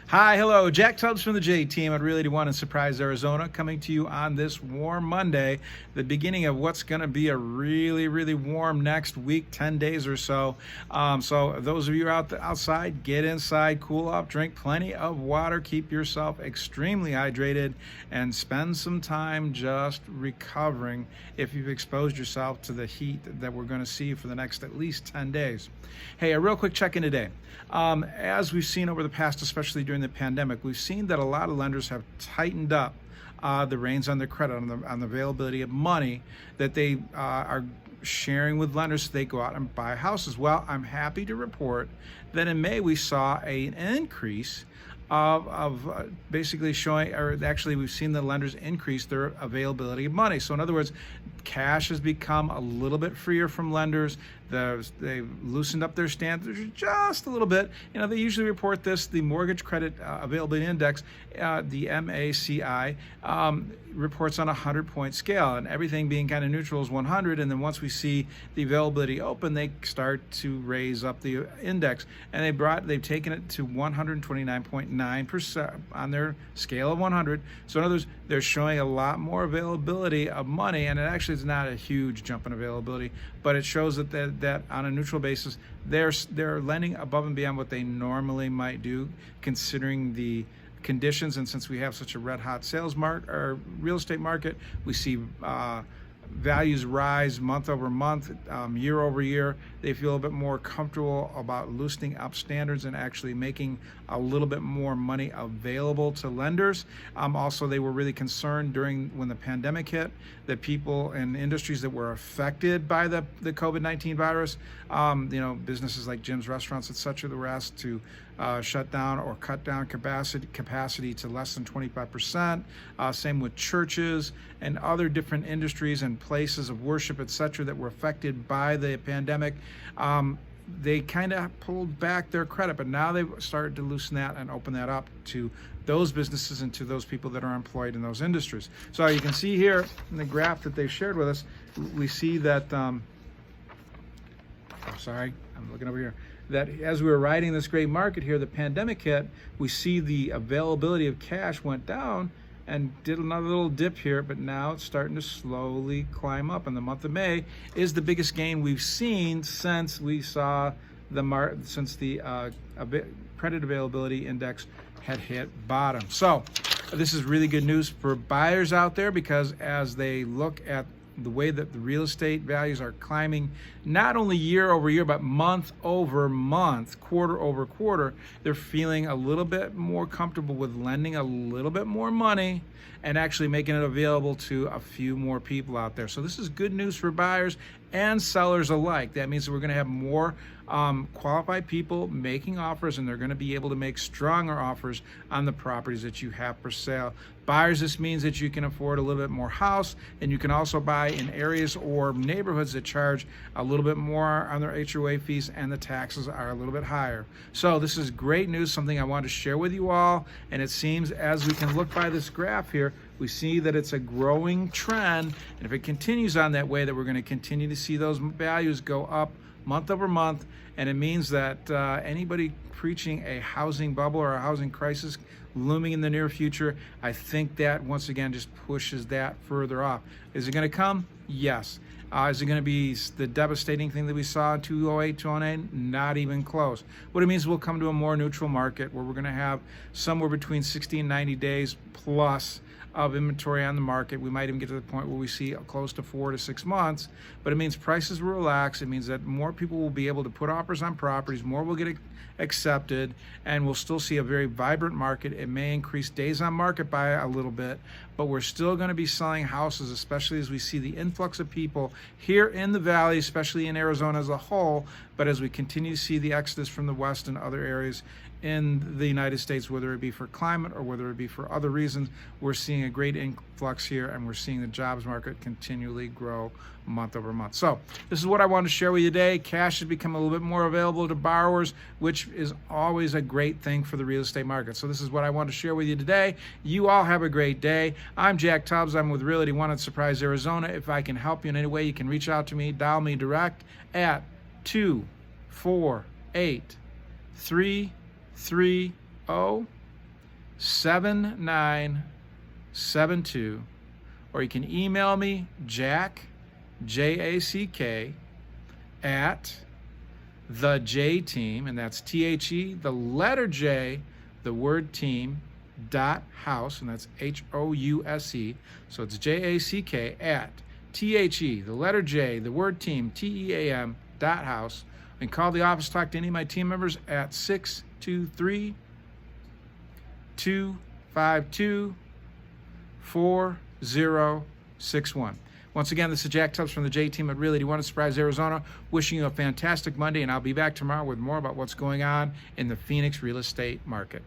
Hi, hello, Jack Tubbs from the J Team at Realty One in Surprise, Arizona, coming to you on this warm Monday, the beginning of what's going to be a really warm next week, 10 days or so. So those of you outside, get inside, cool off, drink plenty of water, keep yourself extremely hydrated, and spend some time just recovering if you've exposed yourself to the heat that we're going to see for the next at least 10 days. Hey, a real quick check-in today. As we've seen over the past, especially during the pandemic, we've seen that a lot of lenders have tightened up the reins on their credit, on the availability of money that they are sharing with lenders so they go out and buy houses. Well, I'm happy to report that in May we saw an increase of basically showing, or actually we've seen the lenders increase their availability of money. So in other words, cash has become a little bit freer from lenders. They've loosened up their standards just a little bit. You know, they usually report this, the Mortgage Credit Availability Index, the MACI, reports on a 100-point scale, and everything being kind of neutral is 100. And then once we see the availability open, they start to raise up the index, and they've taken it to 129.9% on their scale of 100. So in other words, they're showing a lot more availability of money, and it actually is not a huge jump in availability, but it shows that on a neutral basis, they're lending above and beyond what they normally might do, considering the conditions. And since we have such a red hot sales market or real estate market, we see values rise month over month, year over year. They feel a bit more comfortable about loosening up standards and actually making a little bit more money available to lenders. Also, they were really concerned when the pandemic hit that people in industries that were affected by the COVID-19 virus, businesses like gyms, restaurants, etc., that were asked to shut down or cut down capacity to less than 25%. Same with churches and other different industries and places of worship, etc., that were affected by the pandemic. They kind of pulled back their credit, but now they've started to loosen that and open that up to those businesses and to those people that are employed in those industries. So you can see here in the graph that they've shared with us, we see that, I'm looking over here, that as we were riding this great market here, the pandemic hit, we see the availability of cash went down and did another little dip here, but now it's starting to slowly climb up. And the month of May is the biggest gain we've seen since we saw the credit availability index had hit bottom. So this is really good news for buyers out there, because as they look at the way that the real estate values are climbing, not only year over year, but month over month, quarter over quarter, they're feeling a little bit more comfortable with lending a little bit more money and actually making it available to a few more people out there. So this is good news for buyers and sellers alike. That means that we're going to have more qualified people making offers, and they're going to be able to make stronger offers on the properties that you have for sale. Buyers, this means that you can afford a little bit more house, and you can also buy in areas or neighborhoods that charge a little bit more on their HOA fees, and the taxes are a little bit higher. So this is great news, something I want to share with you all. And it seems, as we can look by this graph here, we see that it's a growing trend, and if it continues on that way, that we're going to continue to see those values go up month over month. And it means that anybody preaching a housing bubble or a housing crisis looming in the near future, I think that once again just pushes that further off. Is it going to come? Yes. Is it going to be the devastating thing that we saw in 2008, 2009? Not even close. What it means, we'll come to a more neutral market where we're going to have somewhere between 60 and 90 days plus of inventory on the market. We might even get to the point where we see close to 4 to 6 months, but it means prices will relax. It means that more people will be able to put offers on properties, more will get accepted, and we'll still see a very vibrant market. It may increase days on market by a little bit, but we're still going to be selling houses, especially as we see the influx of people here in the valley, especially in Arizona as a whole, but as we continue to see the exodus from the West and other areas in the United States, whether it be for climate or whether it be for other reasons, we're seeing a great influx here, and we're seeing the jobs market continually grow month over month. So this is what I wanted to share with you today. Cash has become a little bit more available to borrowers, which is always a great thing for the real estate market. So this is what I wanted to share with you today. You all have a great day. I'm Jack Tubbs. I'm with Realty One in Surprise, Arizona. If I can help you in any way, you can reach out to me. Dial me direct at 248-330 7972, or you can email me, Jack, Jack, at the J Team, and that's THE, the letter J, the word team, .house, and that's HOUSE. So it's JACK at THE, the letter J, the word team, TEAM, .house. And call the office, talk to any of my team members at 623-252-4061. Once again, this is Jack Tubbs from the J Team at Realty One Surprise, Arizona, wishing you a fantastic Monday, and I'll be back tomorrow with more about what's going on in the Phoenix real estate market.